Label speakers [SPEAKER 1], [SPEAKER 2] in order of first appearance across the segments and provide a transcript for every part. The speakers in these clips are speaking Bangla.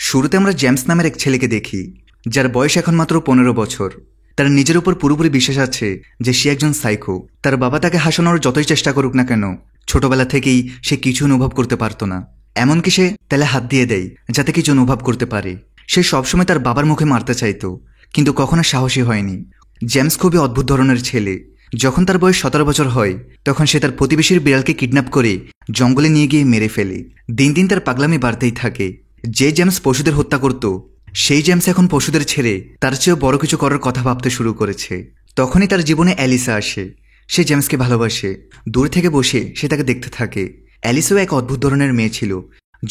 [SPEAKER 1] শুরুতে আমরা জেমস নামের এক ছেলেকে দেখি, যার বয়স এখন মাত্র 15 বছর। তার নিজের উপর পুরোপুরি বিশ্বাস আছে যে সে একজন সাইকো। তার বাবা তাকে হাসানোর যতই চেষ্টা করুক না কেন, ছোটবেলা থেকেই সে কিছু অনুভব করতে পারত না। এমনকি সে তেলে হাত দিয়ে দেয় যাতে কিছু অনুভব করতে পারে। সে সবসময় তার বাবার মুখে মারতে চাইতো, কিন্তু কখনো সাহসী হয়নি। জেমস খুবই অদ্ভুত ধরনের ছেলে। যখন তার বয়স 17 বছর হয়, তখন সে তার প্রতিবেশীর বিড়ালকে কিডন্যাপ করে জঙ্গলে নিয়ে গিয়ে মেরে ফেলে। দিন দিন তার পাগলামি বাড়তেই থাকে। যে জেমস পশুদের হত্যা করত, সেই জেমস এখন পশুদের ছেড়ে তার চেয়েও বড় কিছু করার কথা ভাবতে শুরু করেছে। তখনই তার জীবনে অ্যালিসা আসে। সে জেমসকে ভালোবাসে। দূর থেকে বসে সে তাকে দেখতে থাকে। অ্যালিসাও এক অদ্ভুত ধরনের মেয়ে ছিল।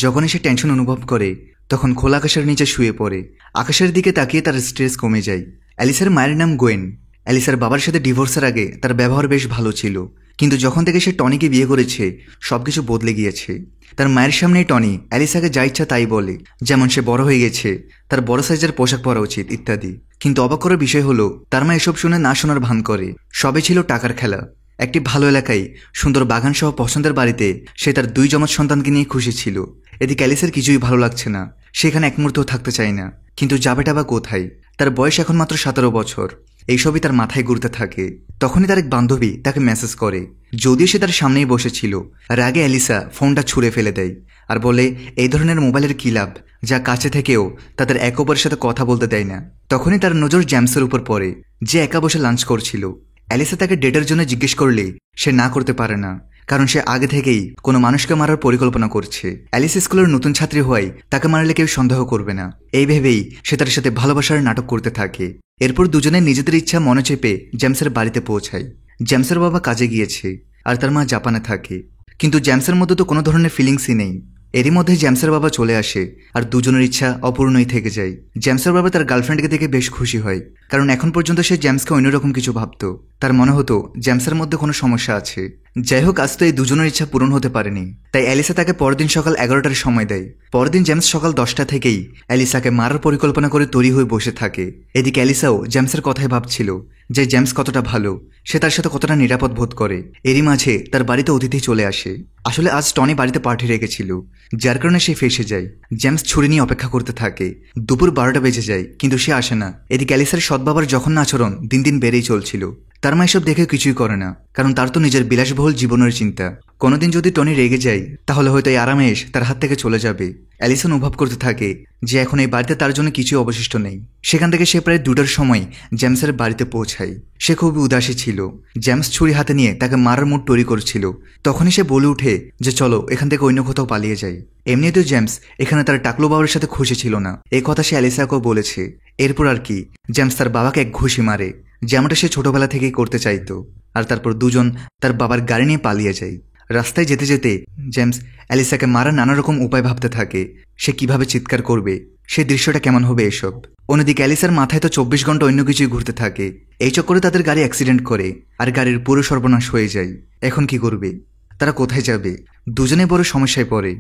[SPEAKER 1] যখনই সে টেনশন অনুভব করে, তখন খোলা আকাশের নিচে শুয়ে পড়ে। আকাশের দিকে তাকিয়ে তার স্ট্রেস কমে যায়। অ্যালিসার মায়ের নাম গোয়েন। অ্যালিসার বাবার সাথে ডিভোর্সের আগে তার ব্যবহার বেশ ভালো ছিল, কিন্তু যখন থেকে সে টনিকে বিয়ে করেছে, সবকিছু বদলে গিয়েছে। তার মায়ের সামনেই টনি অ্যালিসাকে যা ইচ্ছা তাই বলে, যেমন সে বড় হয়ে গেছে, তার বড় সাইজের পোশাক পরা উচিত ইত্যাদি। কিন্তু অবাক করার বিষয় হলো, তার মা এসব শুনে না শোনার ভান করে। সবে ছিল টাকার খেলা। একটি ভালো এলাকায় সুন্দর বাগান সহ পছন্দের বাড়িতে সে তার 2 যমজ সন্তানকে নিয়ে খুশি ছিল। এদিকে অ্যালিসার কিছুই ভালো লাগছে না। সেখানে এক মুহূর্তেও থাকতে চায় না, কিন্তু যাবেটা বা কোথায়? তার বয়স এখন মাত্র 17 বছর। এইসবই তার মাথায় ঘুরতে থাকে। তখনই তার এক বান্ধবী তাকে মেসেজ করে, যদিও সে তার সামনেই বসেছিল। রাগে অ্যালিসা ফোনটা ছুঁড়ে ফেলে দেয় আর বলে, এই ধরনের মোবাইলের কী লাভ, যা কাছে থেকেও তাদের একে অপরের সাথে কথা বলতে দেয় না। তখনই তার নজর জেমসের উপর পড়ে, যে একা বসে লাঞ্চ করছিল। অ্যালিসা তাকে ডেটের জন্য জিজ্ঞেস করলে সে না করতে পারে না, কারণ সে আগে থেকেই কোনো মানুষকে মারার পরিকল্পনা করছে। অ্যালিসা স্কুলের নতুন ছাত্রী হওয়ায় তাকে মারলে কেউ সন্দেহ করবে না, এই ভেবেই সে তার সাথে ভালোবাসার নাটক করতে থাকে। এরপর দুজনে নিজেদের ইচ্ছা মনে চেপে জেমসের বাড়িতে পৌঁছায়। জেমসের বাবা কাজে গিয়েছে আর তার মা জাপানে থাকে, কিন্তু জেমসের মধ্যে তো কোনো ধরনের ফিলিংসই নেই। এরই মধ্যে জেমসের বাবা চলে আসে আর দুজনের ইচ্ছা অপূর্ণই থেকে যায়। জেমসের বাবা তার গার্লফ্রেন্ডকে দেখে বেশ খুশি হয়, কারণ এখন পর্যন্ত সে জেমসকে অন্যরকম কিছু ভাবত। তার মনে হতো জেমসের মধ্যে কোনো সমস্যা আছে। যাই হোক, আজ তো এই দুজনের ইচ্ছা পূরণ হতে পারেনি, তাই অ্যালিসা তাকে পরদিন সকাল 11টার সময় দেয়। পরদিন জেমস সকাল 10টা থেকেই অ্যালিসাকে মারার পরিকল্পনা করে তৈরি হয়ে বসে থাকে। এদিকে অ্যালিসাও জেমসের কথাই ভাবছিল যে জেমস কতটা ভালো, সে তার সাথে কতটা নিরাপদ বোধ করে। এরই মাঝে তার বাড়িতে অতিথি চলে আসে। আসলে আজ টনি বাড়িতে পার্টি রেখেছিল, যার কারণে সে ফেসে যায়। জেমস ছুরি নিয়ে অপেক্ষা করতে থাকে। দুপুর 12টা বেজে যায়, কিন্তু সে আসে না। এদিকে অ্যালিসার সৎ বাবার জঘন্য আচরণ দিন দিন বেড়েই চলছিল। তার মা এসব দেখে কিছুই করে না, কারণ তার তো নিজের বিলাসবহুল জীবনের চিন্তা। কোনোদিন যদি টনি রেগে যায়, তাহলে হয়তো এই আরামেশ তার হাত থেকে চলে যাবে। অ্যালিসা অনুভব করতে থাকে যে এখন এই বাড়িতে তার জন্য কিছুই অবশিষ্ট নেই। সেখান থেকে সে প্রায় 2টার সময় জেমসের বাড়িতে পৌঁছায়। সে খুবই উদাসী ছিল। জেমস ছুরি হাতে নিয়ে তাকে মারার মুড তৈরি করছিল। তখনই সে বলে উঠে যে চলো এখান থেকে অন্য কোথাও পালিয়ে যাই। এমনিতেও জেমস এখানে তার টাকলো বাবার সাথে খুশি ছিল না, এই কথা সে অ্যালিসাকেও বলেছে। এরপর আর কি, জেমস তার বাবাকে এক ঘুষি মারে, যেমনটা সে ছোটবেলা থেকেই করতে চাইতো। আর তারপর দুজন তার বাবার গাড়ি নিয়ে পালিয়ে যায়। রাস্তায় যেতে যেতে জেমস অ্যালিসাকে মারার নানা রকম উপায় ভাবতে থাকে। সে কিভাবে চিৎকার করবে, সেই দৃশ্যটা কেমন হবে এসব। অন্যদিকে অ্যালিসার মাথায় তো 24 ঘন্টা অন্য কিছুই ঘুরতে থাকে। এই চক্করে তাদের গাড়ি অ্যাক্সিডেন্ট করে আর গাড়ির পুরো সর্বনাশ হয়ে যায়। এখন কি করবে, তারা কোথায় যাবে? দুজনে বড় সমস্যায় পড়ে।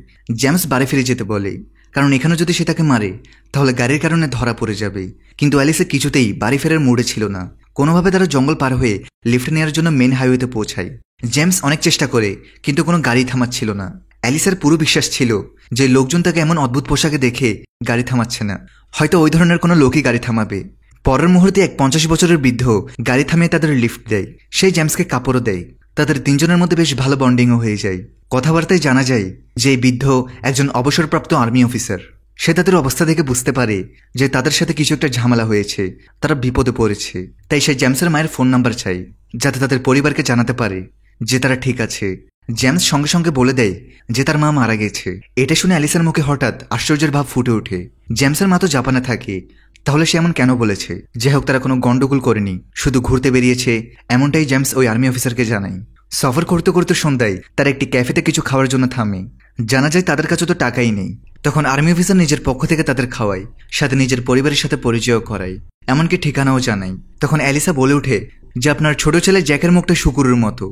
[SPEAKER 1] জেমস বাড়ি ফিরে যেতে বলে, কারণ এখানে যদি সে তাকে মারে তাহলে গাড়ির কারণে ধরা পড়ে যাবে। কিন্তু অ্যালিসা কিছুতেই বাড়ি ফেরার মুডে ছিল না। কোনোভাবে তারা জঙ্গল পার হয়ে লিফট নেওয়ার জন্য মেন হাইওয়েতে পৌঁছায়। জেমস অনেক চেষ্টা করে, কিন্তু কোনো গাড়ি থামাচ্ছিল না। অ্যালিসার পুরো বিশ্বাস ছিল যে লোকজন তাকে এমন অদ্ভুত পোশাকে দেখে গাড়ি থামাচ্ছে না, হয়তো ওই ধরনের কোনো লোকই গাড়ি থামাবে। পরের মুহূর্তে এক 50 বছরের বৃদ্ধ গাড়ি থামিয়ে তাদের লিফট দেয়। সেই জেমসকে কাপড়ও দেয়। তাদের তিনজনের মধ্যে বেশ ভালো বন্ডিংও হয়ে যায়। কথাবার্তায় জানা যায় যে এই বৃদ্ধ একজন অবসরপ্রাপ্ত আর্মি অফিসার। সে তাদের অবস্থা দেখে বুঝতে পারে যে তাদের সাথে কিছু একটা ঝামেলা হয়েছে, তারা বিপদে পড়েছে। তাই সে জেমসের মায়ের ফোন নাম্বার চাই, যাতে তাদের পরিবারকে জানাতে পারে যে তারা ঠিক আছে। জেমস সঙ্গে সঙ্গে বলে দেয় যে তার মা মারা গেছে। এটা শুনে অ্যালিসার মুখে হঠাৎ আশ্চর্যের ভাব ফুটে ওঠে। জেমসের মা তো জাপানে থাকে, তাহলে সে এমন কেন বলেছে? যে হোক, তারা কোনো গন্ডগোল করেনি, শুধু ঘুরতে বেরিয়েছে, এমনটাই জেমস ওই আর্মি অফিসারকে জানায়। সফর করতে করতে সন্ধ্যায় তারা একটি ক্যাফেতে কিছু খাওয়ার জন্য থামে। জানা যায় তাদের কাছে তো টাকাই নেই। তখন আর্মি অফিসার নিজের পক্ষ থেকে তাদের খাওয়ায়, সাথে নিজের পরিবারের সাথে পরিচয় করায়, এমনকি ঠিকানাও জানায়। তখন অ্যালিসা বলে ওঠে যে আপনার ছোট ছেলে জ্যাকের মুখটা শুকুরের মতো।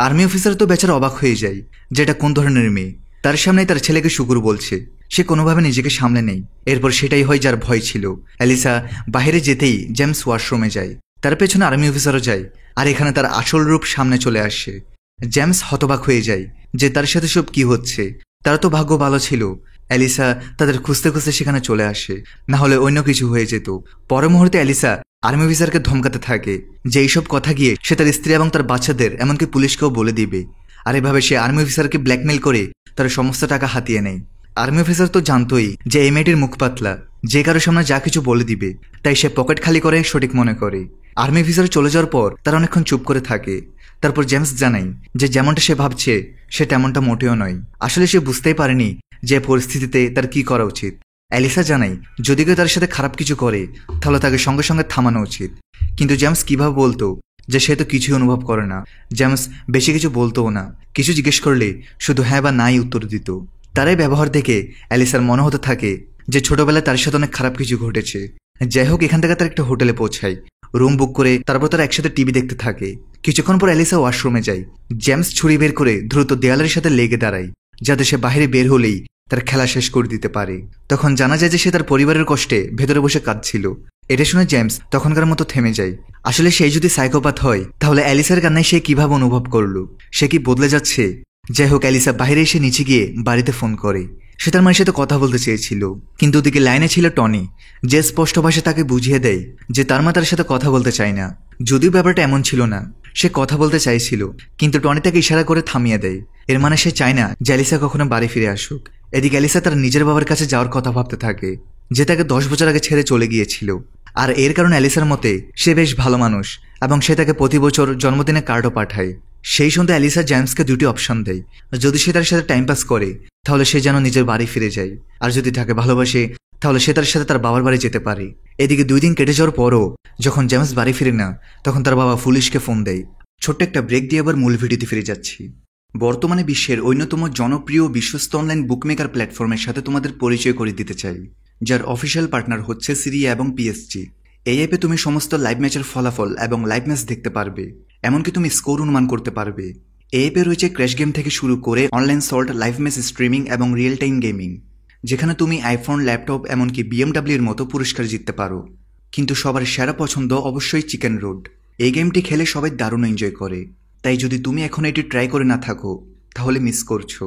[SPEAKER 1] আর্মি অফিসার তো বেচারা অবাক হয়ে যায় যে এটা কোন ধরনের মেয়ে, তার সামনেই তার ছেলেকে শুকুর বলছে। সে কোনোভাবে নিজেকে সামলে নেই। এরপর সেটাই হয় যার ভয় ছিল। অ্যালিসা বাইরে যেতেই জেমস ওয়াশরুমে যায়, তার পেছনে আর্মি অফিসারও যায়। আর এখানে তার আসল রূপ সামনে চলে আসে। জেমস হতবাক হয়ে যায় যে তার সাথে সব কি হচ্ছে। তার তো ভাগ্য ভালো ছিল, অ্যালিসা তাদের খুঁজতে খুঁজতে সেখানে চলে আসে, না হলে অন্য কিছু হয়ে যেত। পরের মুহূর্তে অ্যালিসা আর্মি অফিসারকে ধমকাতে থাকে যে এইসব কথা গিয়ে সে তার স্ত্রী এবং তার বাচ্চাদের এমনকি পুলিশকেও বলে দিবে। আর এভাবে সে আর্মি অফিসারকে ব্ল্যাকমেল করে তার সমস্ত টাকা হাতিয়ে নেয়। আর্মি অফিসার তো জানতোই যে এই মেয়েটির মুখ পাতলা, যে কারো সামনে যা কিছু বলে দিবে, তাই সে পকেট খালি করে সঠিক মনে করে। আর্মি অফিসার চলে যাওয়ার পর তারা অনেকক্ষণ চুপ করে থাকে। তারপর জেমস জানায় যে যেমনটা সে ভাবছে সে তেমনটা মোটেও নয়। আসলে সে বুঝতেই পারেনি যে পরিস্থিতিতে তার কি করা উচিত। অ্যালিসা জানায় যদি কেউ তার সাথে খারাপ কিছু করে তাহলে তাকে সঙ্গে সঙ্গে থামানো উচিত। কিন্তু জেমস কিভাবে বলতো যে সে তো কিছুই অনুভব করে না। জেমস বেশি কিছু বলতোও না, কিছু জিজ্ঞেস করলে শুধু হ্যাঁ বা নাই উত্তর দিত। তারাই ব্যবহার দেখে অ্যালিসার মনে হতে থাকে যে ছোটবেলায় তার সাথে অনেক খারাপ কিছু ঘটেছে। যাই হোক, এখান থেকে তার একটা হোটেলে পৌঁছায়, রুম বুক করে তারপর তারা একসাথে টিভি দেখতে থাকে। কিছুক্ষণ পর অ্যালিসা ওয়াশরুমে যায়। জেমস ছুরি বের করে দ্রুত দেয়ালের সাথে লেগে দাঁড়ায় যাতে সে বাইরে বের হলেই তার খেলা শেষ করে দিতে পারে। তখন জানা যায় যে সে তার পরিবারের কষ্টে ভেতরে বসে কাঁদছিল। এটা শুনে জেমস তখনকার মতো থেমে যায়। আসলে সেই যদি সাইকোপ্যাথ হয় তাহলে অ্যালিসার কান্নায় সে কিভাবে অনুভব করলো, সে কি বদলে যাচ্ছে? যাই হোক, অ্যালিসা বাইরে এসে নিচে গিয়ে বাড়িতে ফোন করে। সে তার মায়ের সাথে কথা বলতে চেয়েছিল, কিন্তু ওদিকে লাইনে ছিল টনি, যে স্পষ্ট ভাষায় তাকে বুঝিয়ে দেয় যে তার মা তার সাথে কথা বলতে চায় না। যদিও ব্যাপারটা এমন ছিল না, সে কথা বলতে চাইছিল, কিন্তু টনি তাকে ইশারা করে থামিয়ে দেয়। এর মানে সে চায় না যে অ্যালিসা কখনো বাড়ি ফিরে আসুক। এদিকে অ্যালিসা তার নিজের বাবার কাছে যাওয়ার কথা ভাবতে থাকে, যে তাকে 10 বছর আগে ছেড়ে চলে গিয়েছিল। আর এর কারণ অ্যালিসার মতে সে বেশ ভালো মানুষ এবং সে তাকে প্রতি বছর জন্মদিনে কার্ডও পাঠায়। সেই সন্ধ্যে অ্যালিসা জেমসকে দুটি অপশন দেয়, যদি সে তার সাথে টাইম পাস করে তাহলে সে যেন নিজের বাড়ি ফিরে যায়, আর যদি তাকে ভালোবাসে তাহলে সে তার সাথে তার বাবার বাড়ি যেতে পারে। এদিকে 2 দিন কেটে যাওয়ার পরও যখন জেমস বাড়ি ফিরে না, তখন তার বাবা পুলিশকে ফোন দেয়। ছোট্ট একটা ব্রেক দিয়ে আবার মূল ভিডিওতে ফিরে যাচ্ছি। বর্তমানে বিশ্বের অন্যতম জনপ্রিয় বিশ্বস্ত অনলাইন বুকমেকার প্ল্যাটফর্মের সাথে তোমাদের পরিচয় করে দিতে চাই, যার অফিসিয়াল পার্টনার হচ্ছে সিরিয়া এবং পিএসজি। এই অ্যাপে তুমি সমস্ত লাইভ ম্যাচের ফলাফল এবং লাইভ ম্যাচ দেখতে পারবে, এমনকি তুমি স্কোর অনুমান করতে পারবে। এই অ্যাপে রয়েছে ক্র্যাশ গেম থেকে শুরু করে online salt, live match streaming এবং রিয়েল টাইম গেমিং, যেখানে তুমি আইফোন, ল্যাপটপ, এমনকি বিএমডাব্লিউর মতো পুরস্কার জিততে পারো। কিন্তু সবার সেরা পছন্দ অবশ্যই চিকেন রোড। এই গেমটি খেলে সবাই দারুণ এনজয় করে, তাই যদি তুমি এখন এটি ট্রাই করে না থাকো তাহলে মিস করছো।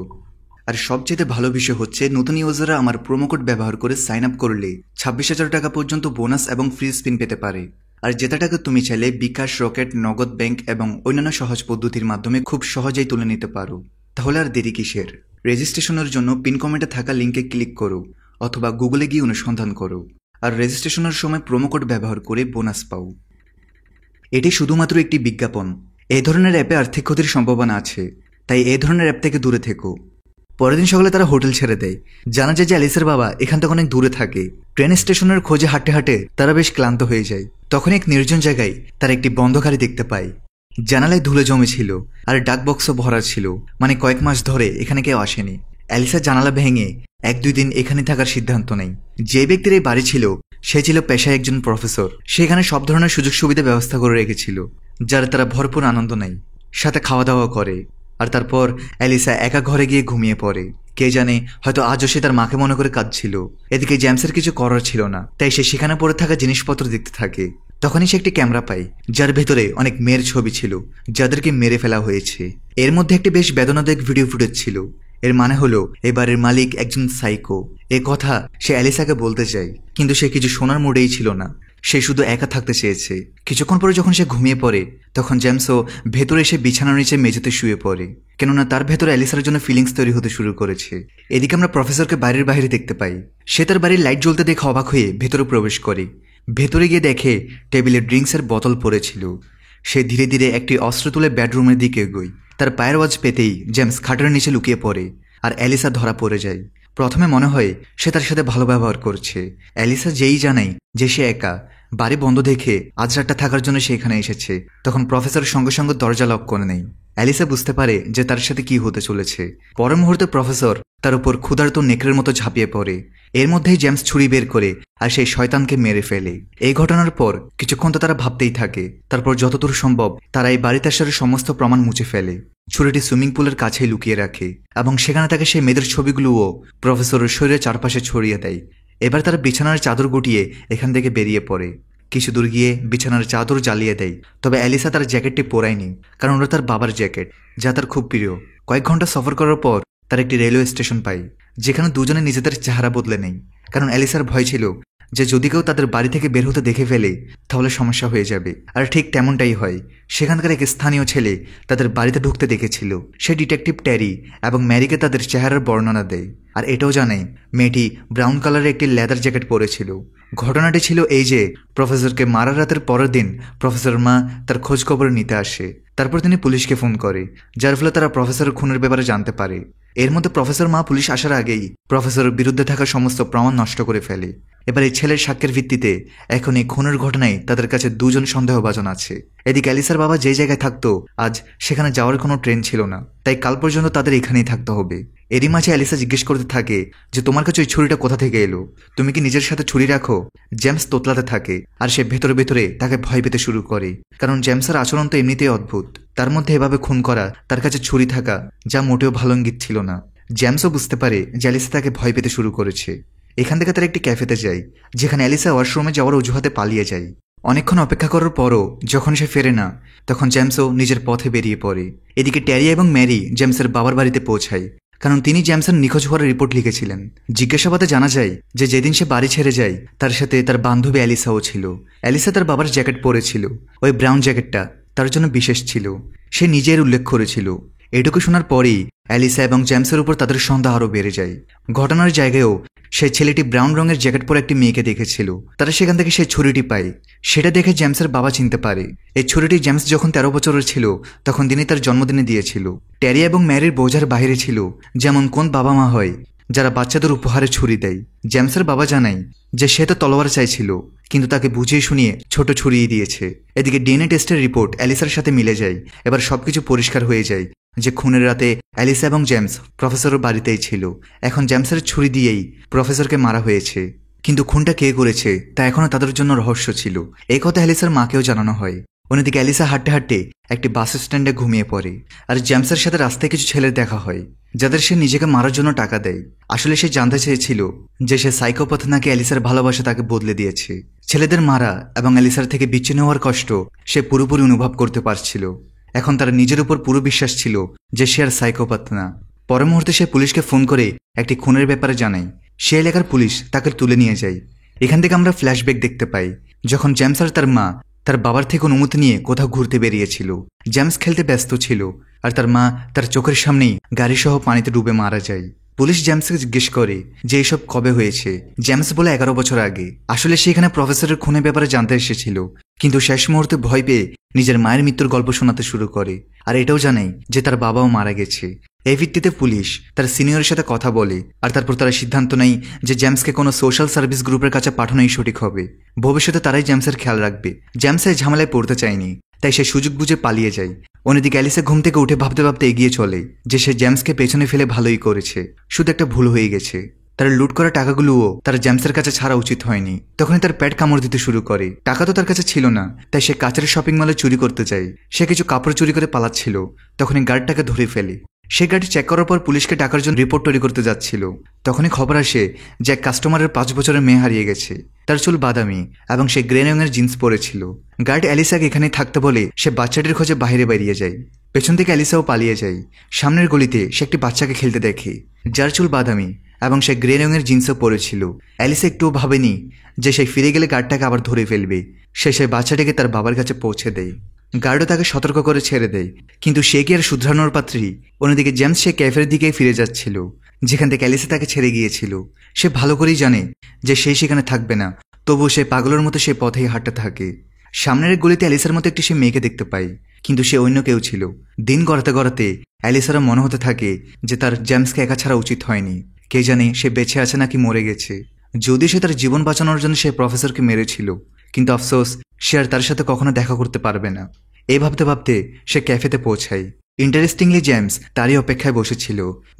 [SPEAKER 1] আর সবচেয়ে ভালো বিষয় হচ্ছে নতুন ইউজাররা আমার প্রোমো কোড ব্যবহার করে সাইন আপ করলে 26,000 টাকা পর্যন্ত বোনাস এবং ফ্রি স্পিন পেতে পারে। আর যেটা টাকা তুমি চাইলে বিকাশ, রকেট, নগদ ব্যাংক এবং অন্যান্য সহজ পদ্ধতির মাধ্যমে খুব সহজেই তুলে নিতে পারো। তাহলে আর দেরি কিসের? রেজিস্ট্রেশনের জন্য পিন কমেন্টে থাকা লিঙ্কে ক্লিক করো অথবা গুগলে গিয়ে অনুসন্ধান করো, আর রেজিস্ট্রেশনের সময় প্রোমো কোড ব্যবহার করে বোনাস পাও। এটি শুধুমাত্র একটি বিজ্ঞাপন। এই ধরনের অ্যাপে আর্থিক ক্ষতির সম্ভাবনা আছে, তাই এই ধরনের অ্যাপ থেকে দূরে থেকো। পরের দিন সকালে তারা হোটেল ছেড়ে দেয়। জানা যায় যে অ্যালিসার বাবা এখান থেকে অনেক দূরে থাকে। ট্রেন স্টেশনের খোঁজে হাঁটতে হাঁটে তারা বেশ ক্লান্ত হয়ে যায়। তখন এক নির্জন জায়গায় তারা একটি বন্ধ গাড়ি দেখতে পায়। জানালায় ধুলো জমেছিল আর ডাক বক্সও ভরা ছিল, মানে কয়েক মাস ধরে এখানে কেউ আসেনি। অ্যালিসা জানালা ভেঙে 1-2 দিন এখানে থাকার সিদ্ধান্ত নেয়। যে ব্যক্তির এই বাড়ি ছিল সে ছিল পেশায় একজন প্রফেসর। সেখানে সব ধরনের সুযোগ সুবিধা ব্যবস্থা করে রেখেছিল, যার তারা ভরপুর আনন্দ নেয়, সাথে খাওয়া দাওয়া করে। আর তারপর অ্যালিসা একা ঘরে গিয়ে ঘুমিয়ে পড়ে। কে জানে, হয়তো আজও সে তার মাকে মনে করে কাঁদছিল। এদিকে জেমসের কিছু করার ছিল না, তাই সে সেখানে পড়ে থাকা জিনিসপত্র দেখতে থাকে। তখনই সে একটি ক্যামেরা পায়, যার ভেতরে অনেক মেয়ের ছবি ছিল যাদেরকে মেরে ফেলা হয়েছে। এর মধ্যে একটি বেশ বেদনাদায়ক ভিডিও ফুটেজ ছিল। এর মানে হলো এবারের মালিক একজন সাইকো। এ কথা সে অ্যালিসাকে বলতে চায়, কিন্তু সে কিছু শোনার মুডেই ছিল না। সে শুধু একা থাকতে চেয়েছে। কিছুক্ষণ পরে যখন সে ঘুমিয়ে পড়ে তখন জেমসও ভেতরে এসে বিছানার নিচে মেঝেতে শুয়ে পড়ে, কেননা তার ভেতরে অ্যালিসার জন্য ফিলিংস তৈরি হতে শুরু করেছে। এদিকে আমরা প্রফেসরকে বাড়ির বাইরে দেখতে পাই। সে তার বাড়ির লাইট জ্বলতে দেখে অবাক হয়ে ভেতরে প্রবেশ করে। ভেতরে গিয়ে দেখে টেবিলে ড্রিঙ্কসের বোতল পড়েছিল। সে ধীরে ধীরে একটি অস্ত্র তুলে বেডরুমের দিকে এগোয়। তার পায়ের আওয়াজ পেতেই জেমস খাটের নিচে লুকিয়ে পড়ে আর অ্যালিসা ধরা পড়ে যায়। প্রথমে মনে হয় সে তার সাথে ভালো ব্যবহার করছে। অ্যালিসা যেই জানায় যে সে একা, বাড়ি বন্ধ দেখে আজ রাতটা থাকার জন্য সে এখানে এসেছে, তখন প্রফেসর সঙ্গে সঙ্গে দরজা লক করে নেয়। অ্যালিসা বুঝতে পারে যে তার সাথে কি হতে চলেছে। পরের মুহূর্তে প্রফেসর তার উপর ক্ষুধার্ত নেকড়ের মতো ঝাঁপিয়ে পড়ে। এর মধ্যেই জেমস ছুরি বের করে আর সেই শয়তানকে মেরে ফেলে। এই ঘটনার পর কিছুক্ষণ তো তারা ভাবতেই থাকে। তারপর যতদূর সম্ভব তারা এই বাড়িতে আসার সমস্ত প্রমাণ মুছে ফেলে। ছুরিটি সুইমিং পুলের কাছেই লুকিয়ে রাখে এবং সেখানে তাকে সেই মেয়েদের ছবিগুলোও প্রফেসরের শরীরের চারপাশে ছড়িয়ে দেয়। এবার তারা বিছানার চাদর গুটিয়ে এখান থেকে বেরিয়ে পড়ে। কিছু দূর গিয়ে বিছানার চাদর জ্বালিয়ে দেয়। তবে অ্যালিসা তার জ্যাকেটটি পরায়নি, কারণ ওটা তার বাবার জ্যাকেট, যা তার খুব প্রিয়। কয়েক ঘন্টা সফর করার পর তার একটি রেলওয়ে স্টেশন পায়, যেখানে দুজনে নিজেদের চেহারা বদলে নেই, কারণ অ্যালিসার ভয় ছিল যে যদি কেউ তাদের বাড়ি থেকে বের হতে দেখে ফেলে তাহলে সমস্যা হয়ে যাবে। আর ঠিক তেমনটাই হয়। সেখানকার এক স্থানীয় ছেলে তাদের বাড়িতে ঢুকতে দেখেছিল। সে ডিটেকটিভ ট্যারি এবং ম্যারিকে তাদের চেহারার বর্ণনা দেয়, আর এটাও জানে মেয়েটি ব্রাউন কালারের একটি লেদার জ্যাকেট পরেছিল। ঘটনাটি ছিল এই যে প্রফেসরকে মারার রাতের পরের দিন প্রফেসর মা তার খোঁজ খবর নিতে আসে। তারপর তিনি পুলিশকে ফোন করে, যার ফলে তারা প্রফেসরের খুনের ব্যাপারে জানতে পারে। এর মধ্যে প্রফেসর মা পুলিশ আসার আগেই প্রফেসরের বিরুদ্ধে থাকা সমস্ত প্রমাণ নষ্ট করে ফেলে। এবার এই ছেলের সাক্ষ্যের ভিত্তিতে এখন এই খুনের ঘটনায় তাদের কাছে দুজন সন্দেহভাজন আছে। এদিকে অ্যালিসার বাবা যে জায়গায় থাকতো আজ সেখানে যাওয়ার কোনো ট্রেন ছিল না, তাই কাল পর্যন্ত তাদের এখানেই থাকতে হবে। এরই মাঝে অ্যালিসা জিজ্ঞেস করতে থাকে যে তোমার কাছে ওই ছুরিটা কোথা থেকে এলো, তুমি কি নিজের সাথে ছুরি রাখো? জেমস তোতলাতে থাকে আর সে ভেতরে ভেতরে তাকে ভয় পেতে শুরু করে, কারণ জেমসের আচরণ তো এমনিতেই অদ্ভুত, তার মধ্যে এভাবে খুন করা, তার কাছে ছুরি থাকা, যা মোটেও ভালো ইঙ্গিত ছিল না। জেমসও বুঝতে পারে যে অ্যালিসা তাকে ভয় পেতে শুরু করেছে। এখান থেকে তারা একটি ক্যাফেতে যায়, যেখানে অ্যালিসা ওয়াশরুমে যাওয়ার অজুহাতে পালিয়ে যায়। অনেকক্ষণ অপেক্ষা করার পরও যখন সে ফেরে না, তখন জেমসও নিজের পথে বেরিয়ে পড়ে। এদিকে ট্যারি এবং ম্যারি জেমসের বাবার বাড়িতে পৌঁছায়, কারণ তিনি জেমসের নিখোঁজ হওয়ার রিপোর্ট লিখেছিলেন। জিজ্ঞাসাবাদে জানা যায় যে যেদিন সে বাড়ি ছেড়ে যায় তার সাথে তার বান্ধবী অ্যালিসাও ছিল। অ্যালিসা তার বাবার জ্যাকেট পরেছিল, ওই ব্রাউন জ্যাকেটটা তার জন্য বিশেষ ছিল, সে নিজের উল্লেখ করেছিল। এটুকু শোনার পরেই অ্যালিসা এবং জেমসের উপর তাদের সন্দেহ আরও বেড়ে যায়। ঘটনার জায়গায়ও সেই ছেলেটি ব্রাউন রঙের জ্যাকেট পরে একটি মেয়েকে দেখেছিল। তারা সেখান থেকে সেই ছুরিটি পায়। সেটা দেখে জেমসের বাবা চিনতে পারে এই ছুরিটি জেমস যখন 13 বছরের ছিল তখন তিনি তার জন্মদিনে দিয়েছিল। ট্যারি এবং ম্যারির বোঝার বাইরে ছিল যেমন কোন বাবা মা হয় যারা বাচ্চাদের উপহারে ছুরি দেয়। জেমসের বাবা জানায় যে সে তো তলোয়ার চাইছিল, কিন্তু তাকে বুঝিয়ে শুনিয়ে ছোট ছুরিয়ে দিয়েছে। এদিকে ডিএনএ টেস্টের রিপোর্ট অ্যালিসার সাথে মিলে যায়। এবার সবকিছু পরিষ্কার হয়ে যায় যে খুনের রাতে অ্যালিসা এবং জেমস প্রফেসরের বাড়িতেই ছিল। এখন জেমসের ছুরি দিয়েই প্রফেসরকে মারা হয়েছে, কিন্তু খুনটা কে করেছে তা এখনও তাদের জন্য রহস্য ছিল। এই কথা অ্যালিসার মাকেও জানানো হয়। অন্যদিকে অ্যালিসা হাঁটতে হাঁটতে একটি বাস স্ট্যান্ডে ঘুমিয়ে পড়ে, আর জেমসের সাথে রাস্তায় কিছু ছেলের দেখা হয় যাদের সে নিজেকে মারার জন্য টাকা দেয়। আসলে সে জানতে চেয়েছিল যে সে সাইকোপ্যাথ নাকি অ্যালিসার ভালোবাসা তাকে বদলে দিয়েছে। ছেলেদের মারা এবং অ্যালিসার থেকে বিচ্ছিন্ন হওয়ার কষ্ট সে পুরোপুরি অনুভব করতে পারছিল। এখন তার নিজের উপর পুরো বিশ্বাস ছিল যে সে আর সাইকোপ্যাথ না। পরের মুহূর্তে সে পুলিশকে ফোন করে একটি খুনের ব্যাপারে জানায়। সে এলাকার পুলিশ তাকে তুলে নিয়ে যায়। এখান থেকে আমরা ফ্ল্যাশব্যাক দেখতে পাই যখন জেমস আর তার মা তার বাবার থেকে অনুমতি নিয়ে কোথাও ঘুরতে বেরিয়েছিল। জেমস খেলতে ব্যস্ত ছিল আর তার মা তার চোখের সামনেই গাড়িসহ পানিতে ডুবে মারা যায়। পুলিশ জেমসকে জিজ্ঞেস করে যে এসব কবে হয়েছে। জেমস বলে 11 বছর আগে। আসলে সে এখানে প্রফেসরের খুনের ব্যাপারে জানতে এসেছিল, কিন্তু শেষ মুহূর্তে ভয় পেয়ে নিজের মায়ের মৃত্যুর গল্প শোনাতে শুরু করে। আর এটাও জানে যে তার বাবাও মারা গেছে। এই ভিত্তিতে পুলিশ তার সিনিয়রের সাথে কথা বলে আর তারপর তারা সিদ্ধান্ত নেয় যে জেমসকে কোনো সোশ্যাল সার্ভিস গ্রুপের কাছে পাঠানোই সঠিক হবে। ভবিষ্যতে তারাই জেমসের খেয়াল রাখবে। জেমস এই ঝামেলায় পড়তে চায়নি, তাই সে সুযোগ বুঝে পালিয়ে যায়। অন্যদিকে অ্যালিসা ঘুম থেকে উঠে ভাবতে ভাবতে এগিয়ে চলে যে সে জেমসকে পেছনে ফেলে ভালোই করেছে, শুধু একটা ভুল হয়ে গেছে। তার লুট করা টাকাগুলোও তার জেমসের কাছে ছাড়া উচিত হয়নি। তখনই তার পেট কামড় দিতে শুরু করে। টাকা তো তার কাছে ছিল না, তাই সে কাছের শপিং মলে চুরি করতে যায়। সে কিছু কাপড় চুরি করে পালাচ্ছিল, তখনই গার্ডটাকে ধরে ফেলে। সে গাড়ি চেক করার পর পুলিশকে ডাকার জন্য রিপোর্ট তৈরি করতে যাচ্ছিল। তখনই খবর আসে যে এক কাস্টমারের 5 বছরের মেয়ে হারিয়ে গেছে। তার চুল বাদামি এবং সে গ্রে রঙের জিন্স পরেছিল। গার্ড অ্যালিসাকে এখানেই থাকতে বলে সে বাচ্চাটির খোঁজে বাইরে বেরিয়ে যায়। পেছন থেকে অ্যালিসাও পালিয়ে যায়। সামনের গলিতে সে একটি বাচ্চাকে খেলতে দেখে যার চুল বাদামি এবং সে গ্রে রঙের জিন্সও পরেছিল। অ্যালিসা একটুও ভাবেনি যে সে ফিরে গেলে গার্ডটাকে আবার ধরে ফেলবে। সে সেই বাচ্চাটিকে তার বাবার কাছে পৌঁছে দেয়। গার্ডও তাকে সতর্ক করে ছেড়ে দেয়, কিন্তু সে কি আর শুধরানোর পাত্রী? অন্যদিকে জেমস সে ক্যাফের দিকেই ফিরে যাচ্ছিল যেখান থেকে অ্যালিসা তাকে ছেড়ে গিয়েছিল। সে ভালো করেই জানে যে সে সেখানে থাকবে না, তবুও সে পাগলের মতো সে পথেই হাঁটতে থাকে। সামনের গলিতে অ্যালিসার মতো একটি সে মেয়েকে দেখতে পায়, কিন্তু সে অন্য কেউ ছিল। দিন গড়াতে গড়াতে অ্যালিসারও মনে হতে থাকে যে তার জেমসকে একা ছাড়া উচিত হয়নি। কে জানে সে বেঁচে আছে নাকি মরে গেছে। যদি সে তার জীবন বাঁচানোর জন্য সে প্রফেসরকে মেরেছিল, কিন্তু আফসোস সে আর তার সাথে কখনো দেখা করতে পারবে না। এই ভাবতে ভাবতে সে ক্যাফেতে পৌঁছায়। ইন্টারেস্টিংলি জেমস তারই অপেক্ষায় বসেছিল।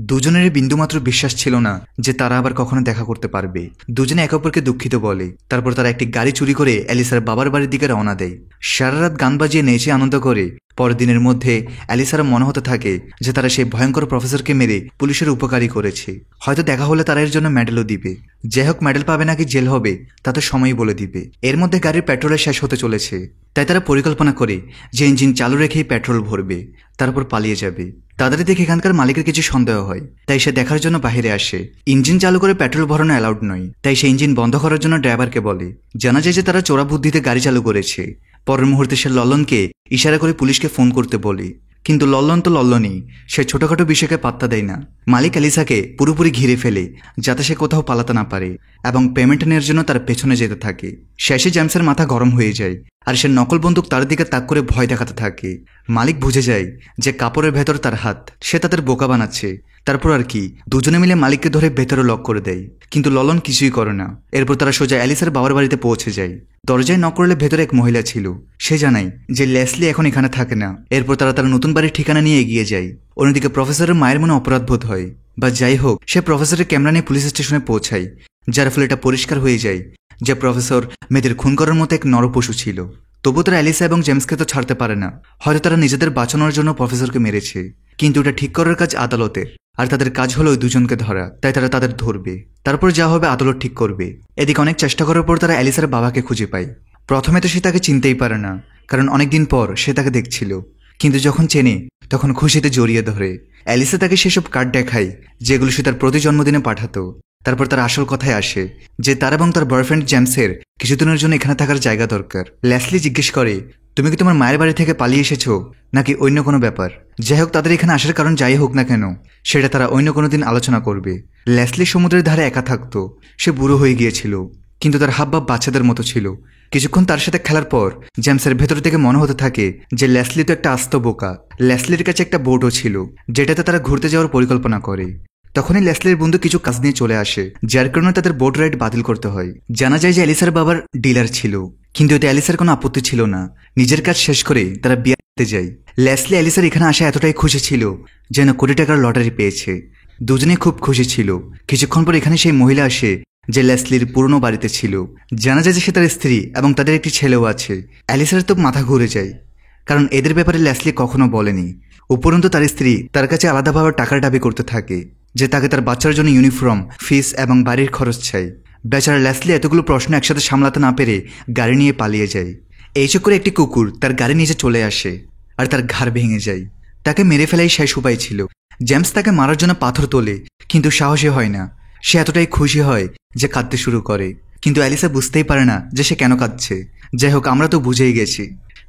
[SPEAKER 1] দুজনেরই বিন্দুমাত্র বিশ্বাস ছিল না যে তারা আবার কখনো দেখা করতে পারবে। দুজনে একে অপরকে দুঃখিত বলে। তারপর তারা একটি গাড়ি চুরি করে অ্যালিসার বাবার বাড়ির দিকে রওনা দেয়। সারা রাত গান বাজিয়ে নেচে আনন্দ করে পরের দিনের মধ্যে অ্যালিসার মনে হতে থাকে যে তারা সেই ভয়ঙ্কর প্রফেসরকে মেরে পুলিশের উপকারী করেছে। হয়তো দেখা হলে তারা এর জন্য মেডেলও দিবে। যাই হোক, মেডেল পাবে নাকি জেল হবে তা তো সময়ই বলে দিবে। এর মধ্যে গাড়ির পেট্রোলের শেষ হতে চলেছে, তাই তারা পরিকল্পনা করে যে ইঞ্জিন চালু রেখেই পেট্রোল ভরবে, তারপর পালিয়ে যাবে। তাদের দেখে এখানকার মালিকের কিছু সন্দেহ হয়, তাই সে দেখার জন্য বাইরে আসে। ইঞ্জিন চালু করে পেট্রোল ভরানো অ্যালাউড নয়, তাই সে ইঞ্জিন বন্ধ করার জন্য ড্রাইভারকে বলে। জানা যায় যে তারা চোরা বুদ্ধিতে গাড়ি চালু করেছে। পরের মুহূর্তে সে লল্লনকে ইশারা করে পুলিশকে ফোন করতে বলে, কিন্তু লল্লন তো লল্লনই, সে ছোটখাটো বিষয়কে পাত্তা দেয় না। মালিক অ্যালিসাকে পুরোপুরি ঘিরে ফেলে যাতে সে কোথাও পালাতে না পারে, এবং পেমেন্ট নেওয়ার জন্য তার পেছনে যেতে থাকে। শেষে জেমসের মাথা গরম হয়ে যায়, আর সে নকল বন্দুক তার দিকে তাক করে ভয় দেখাতে থাকে। মালিক বুঝে যায় যে কাপড়ের ভেতর তার হাত, সে তাদের বোকা বানাচ্ছে। তারপর আর কি, দুজনে মিলে মালিককে ধরে ভেতরে লক করে দেয়, কিন্তু ললন কিছুই করে না। এরপর তারা সোজা অ্যালিসার বাবার বাড়িতে পৌঁছে যায়। দরজায় নক করলে ভেতরে এক মহিলা ছিল। সে জানায় যে লেসলি এখন এখানে থাকে না। এরপর তারা তার নতুন বাড়ির ঠিকানা নিয়ে এগিয়ে যায়। অন্যদিকে প্রফেসরের মায়ের মনে অপরাধবোধ হয়, বা যাই হোক, সে প্রফেসরের ক্যামেরা নিয়ে পুলিশ স্টেশনে পৌঁছায়, যার ফলে এটা পরিষ্কার হয়ে যায় যে প্রফেসর মেয়েদের খুন করার মতো এক নরপশু ছিল। তবু তারা অ্যালিসা এবং জেমসকে তো ছাড়তে পারে না। হয়তো তারা নিজেদের বাঁচানোর জন্য প্রফেসরকে মেরেছে, কিন্তু এটা ঠিক করার কাজ আদালতের, আর তাদের কাজ হলো ওই দুজনকে ধরা। তাই তারা তাদের ধরবে, তারপর যা হবে আদালত ঠিক করবে। এদিকে অনেক চেষ্টা করার পর তারা অ্যালিসার বাবাকে খুঁজে পায়। প্রথমে তো সে তাকে চিনতেই পারে না, কারণ অনেকদিন পর সে তাকে দেখছিল, কিন্তু যখন চেনে তখন খুশিতে জড়িয়ে ধরে। অ্যালিসা তাকে সেসব কার্ড দেখায় যেগুলো সে তার প্রতি জন্মদিনে পাঠাতো। তারপর তার আসল কথায় আসে যে তার এবং তার বয়ফ্রেন্ড জেমসের কিছুদিনের জন্য এখানে থাকার জায়গা দরকার। লেসলি জিজ্ঞেস করে, তুমি কি তোমার মায়ের বাড়ি থেকে পালিয়ে এসেছো নাকি অন্য কোনো ব্যাপার? যাই হোক, তাদের এখানে আসার কারণ যাই হোক না কেন, সেটা তারা অন্য কোনো দিন আলোচনা করবে। লেসলি সমুদ্রের ধারে একা থাকতো। সে বুড়ো হয়ে গিয়েছিল, কিন্তু তার হাবভাব বাচ্চাদের মতো ছিল। কিছুক্ষণ তার সাথে খেলার পর জেমসের ভেতর থেকে মনে হতে থাকে যে লেসলি তো একটা আস্ত বোকা। লেসলির কাছে একটা বোটও ছিল, যেটাতে তারা ঘুরতে যাওয়ার পরিকল্পনা করে। তখনই লেসলির বন্ধু কিছু কাজ নিয়ে চলে আসে, যার কারণে তাদের বোট রাইড বাতিল করতে হয়। জানা যায় যে অ্যালিসার বাবার ডিলার ছিল, কিন্তু এতে অ্যালিসার কোনো আপত্তি ছিল না। নিজের কাজ শেষ করে তারা বিয়েতে যায়। লেসলি অ্যালিসার এখানে আসা এতটাই খুশি ছিল যেন কোটি টাকার লটারি পেয়েছে। দুজনে খুব খুশি ছিল। কিছুক্ষণ পর এখানে সেই মহিলা আসে যে লেসলির পুরনো বাড়িতে ছিল। জানা যায় যে সে তার স্ত্রী এবং তাদের একটি ছেলেও আছে। অ্যালিসার তো মাথা ঘুরে যায়, কারণ এদের ব্যাপারে লেসলি কখনো বলেনি। উপরন্তু তার স্ত্রী তার কাছে আলাদাভাবে টাকার দাবি করতে থাকে যে তাকে তার বাচ্চার জন্য ইউনিফর্ম, ফিস এবং বাড়ির খরচ চাই। বেচারা লেসলি এতগুলো প্রশ্ন একসাথে সামলাতে না পেরে গাড়ি নিয়ে পালিয়ে যায়। এই চক্করে একটি কুকুর তার গাড়ি নিচে চলে আসে আর তার ঘাড় ভেঙে যায়। তাকে মেরে ফেলাই শেষ উপায় ছিল। জেমস তাকে মারার জন্য পাথর তোলে, কিন্তু সাহসী হয় না। সে এতটাই খুশি হয় যে কাঁদতে শুরু করে, কিন্তু অ্যালিসা বুঝতেই পারে না যে সে কেন কাঁদছে। যাই হোক, আমরা তো বুঝেই গেছি।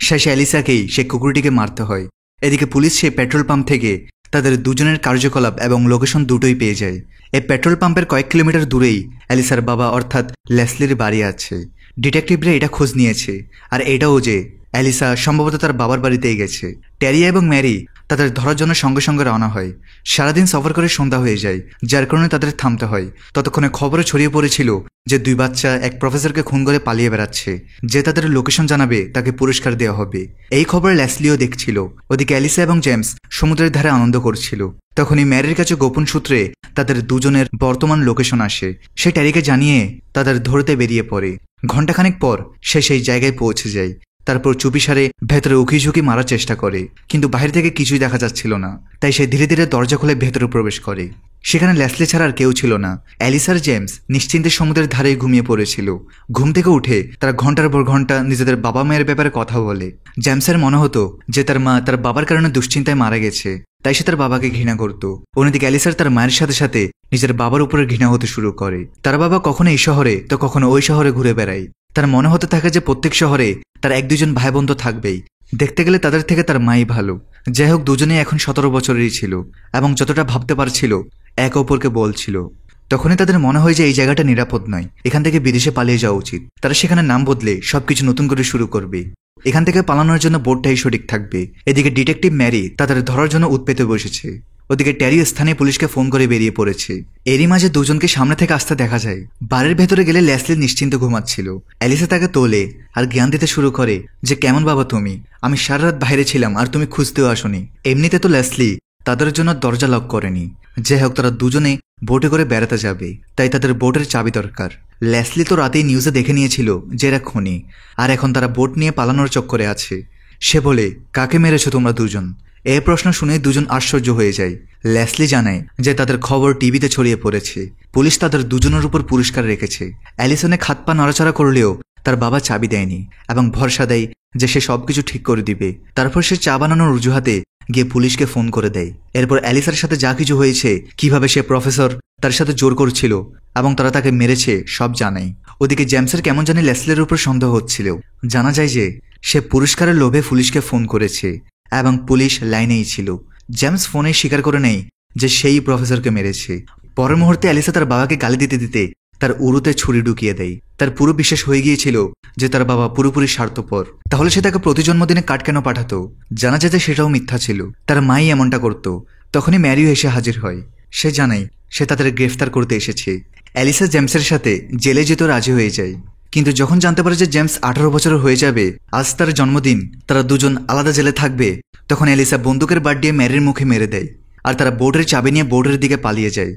[SPEAKER 1] শেষে অ্যালিসাকেই সে কুকুরটিকে মারতে হয়। এদিকে পুলিশ সেই পেট্রোল পাম্প থেকে তাদের দুজনের কার্যকলাপ এবং লোকেশন দুটোই পেয়ে যায়। এই পেট্রোল পাম্পের কয়েক কিলোমিটার দূরেই অ্যালিসার বাবা অর্থাৎ লেসলির বাড়ি আছে। ডিটেকটিভরা এটা খোঁজ নিয়েছে, আর এটাও যে অ্যালিসা সম্ভবত তার বাবার বাড়িতেই গেছে। ট্যারি এবং ম্যারি তাদের ধরার জন্য সঙ্গে সঙ্গে রওনা হয়। সারাদিন সফর করে সন্ধ্যা হয়ে যায়, যার কারণে তাদের থামতে হয়। ততক্ষণে খবরে ছড়িয়ে পড়েছিল যে দুই বাচ্চা এক প্রফেসরকে খুন করে পালিয়ে বেড়াচ্ছে। যে তাদের লোকেশন জানাবে তাকে পুরস্কার দেওয়া হবে। এই খবর লেসলিও দেখছিল। ওদিকে অ্যালিসা এবং জেমস সমুদ্রের ধারে আনন্দ করছিল। তখনই ম্যারির কাছে গোপন সূত্রে তাদের দুজনের বর্তমান লোকেশন আসে। সে ট্যারিকে জানিয়ে তাদের ধরতে বেরিয়ে পড়ে। ঘণ্টাখানেক পর সে সেই জায়গায় পৌঁছে যায়। তারপর চুপিসারে ভেতরে উকিঝুঁকি মারার চেষ্টা করে, কিন্তু বাইরে থেকে কিছুই দেখা যাচ্ছিল না। তাই সে ধীরে ধীরে দরজা খুলে ভেতরে প্রবেশ করে। সেখানে লেসলি ছাড়া আর কেউ ছিল না। অ্যালিসার জেমস নিশ্চিন্তে সমুদ্রের ধারে ঘুমিয়ে পড়েছিল। ঘুম থেকে উঠে তারা ঘন্টার পর ঘন্টা নিজেদের বাবা মায়ের ব্যাপারে কথা বলে। জেমসের মনে হতো যে তার মা তার বাবার কারণে দুশ্চিন্তায় মারা গেছে, তাই সে তার বাবাকে ঘৃণা করত। অন্যদিকে অ্যালিসার তার মায়ের সাথে সাথে নিজের বাবার উপরে ঘৃণা হতে শুরু করে। তার বাবা কখনো এই শহরে তো কখনো ওই শহরে ঘুরে বেড়ায়। তার মনে হতে থাকে যে প্রত্যেক শহরে তার এক দুজন ভাই বোন তো থাকবেই। দেখতে গেলে তাদের থেকে তার মাই ভালো। যাই হোক, দুজনেই এখন 17 বছরেরই ছিল এবং যতটা ভাবতে পারছিল একে অপরকে বলছিল। তখনই তাদের মনে হয় যে এই জায়গাটা নিরাপদ নয়, এখান থেকে বিদেশে পালিয়ে যাওয়া উচিত। তারা সেখানে নাম বদলে সবকিছু নতুন করে শুরু করবে। এখান থেকে পালানোর জন্য বোটটাই সঠিক থাকবে। এদিকে ডিটেকটিভ ম্যারি তাদের ধরার জন্য উৎপেতে বসেছে। ওদিকে ট্যারি স্থানীয় পুলিশকে ফোন করে বেরিয়ে পড়েছে। এরই মাঝে দুজনকে সামনে থেকে আসতে দেখা যায়। বাড়ির ভেতরে গেলে লেসলি নিশ্চিন্ত ঘুমাচ্ছিল। অ্যালিসা তাকে তোলে আর জ্ঞান দিতে শুরু করে যে কেমন বাবা তুমি, আমি সারা রাত বাইরে ছিলাম আর তুমি খুঁজতেও আসনি। এমনিতে তো লেসলি তাদের জন্য দরজা লক করেনি। যাই হোক, তারা দুজনে বোটে করে বেড়াতে যাবে, তাই তাদের বোটের চাবি দরকার। লেসলি তো রাতেই নিউজে দেখে নিয়েছিল যে এরা খুনি, আর এখন তারা বোট নিয়ে পালানোর চক্করে আছে। সে বলে, কাকে মেরেছো তোমরা দুজন? এই প্রশ্ন শুনে দুজন আশ্চর্য হয়ে যায়। লেসলি জানায় যে তাদের খবর টিভিতে ছড়িয়ে পড়েছে। পুলিশ তাদের দুজনের উপর পুরস্কার রেখেছে। অ্যালিসনে হাত পা নড়াচড়া করলেও তার বাবা চাবি দেয়নি এবং ভরসা দেয় যে সে সবকিছু ঠিক করে দিবে। তারপর সে চা বানানোর অজুহাতে গিয়ে পুলিশকে ফোন করে দেয়। এরপর অ্যালিসার সাথে যা কিছু হয়েছে, কিভাবে সে প্রফেসর তার সাথে জোর করছিল এবং তারা তাকে মেরেছে, সব জানাই। ওদিকে জেমসের কেমন জানি লেসলির উপর সন্দেহ হচ্ছিল। জানা যায় যে সে পুরস্কারের লোভে পুলিশকে ফোন করেছে এবং পুলিশ লাইনেই ছিল। জেমস ফোনে স্বীকার করে নেয় যে সেই প্রফেসরকে মেরেছে। পরের মুহূর্তে অ্যালিসা তার বাবাকে গালি দিতে দিতে তার উরুতে ছুরি ঢুকিয়ে দেয়। তার পুরো বিশ্বাস হয়ে গিয়েছিল যে তার বাবা পুরোপুরি স্বার্থপর, তাহলে সে তাকে প্রতি জন্মদিনে কার্ড কেন পাঠাতো? জানা যায় যে সেটাও মিথ্যা ছিল, তার মাই এমনটা করত। তখনই ম্যারিও এসে হাজির হয়। সে জানায় সে তাদের গ্রেফতার করতে এসেছে। অ্যালিসা জেমসের সাথে জেলে যেতে রাজি হয়ে যায়, কিন্তু যখন জানতে পারে যে জেমস 18 বছরের হয়ে যাবে, আজ তার জন্মদিন, তারা দুজন আলাদা জেলে থাকবে, তখন অ্যালিসা বন্দুকের বাট দিয়ে ম্যারির মুখে মেরে দেয় আর তারা বোটের চাবি নিয়ে বোটের দিকে পালিয়ে যায়।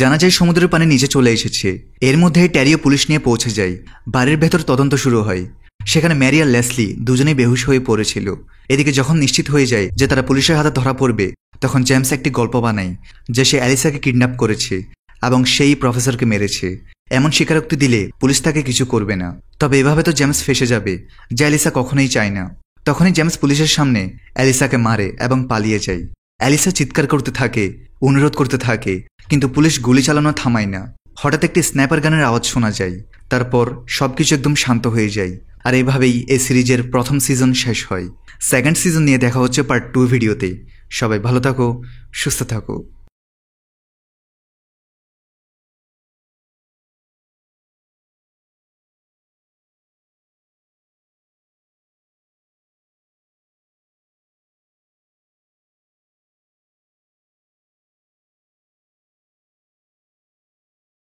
[SPEAKER 1] জানা যায় সমুদ্রের পানি নিচে চলে এসেছে। এর মধ্যে ট্যারিও পুলিশ নিয়ে পৌঁছে যায়। বাড়ির ভেতর তদন্ত শুরু হয়। সেখানে ম্যারি আর লেসলি দুজনেই বেহুশ হয়ে পড়েছিল। এদিকে যখন নিশ্চিত হয়ে যায় যে তারা পুলিশের হাতে ধরা পড়বে, তখন জেমস একটি গল্প বানায় যে সে অ্যালিসাকে কিডন্যাপ করেছে এবং সেই প্রফেসরকে মেরেছে। এমন স্বীকারোক্তি দিলে পুলিশ তাকে কিছু করবে না। তবে এভাবে তো জেমস ফেসে যাবে, যা অ্যালিসা কখনোই চায় না। তখনই জেমস পুলিশের সামনে অ্যালিসাকে মারে এবং পালিয়ে যায়। অ্যালিসা চিৎকার করতে থাকে, অনুরোধ করতে থাকে, কিন্তু পুলিশ গুলি চালানো থামায় না। হঠাৎ একটি স্ন্যাপার গানের আওয়াজ শোনা যায়। তারপর সবকিছু একদম শান্ত হয়ে যায়। আর এভাবেই এই সিরিজের প্রথম সিজন শেষ হয়। সেকেন্ড সিজন নিয়ে দেখা হচ্ছে পার্ট 2 ভিডিওতে। সবাই ভালো থাকো, সুস্থ থাকো।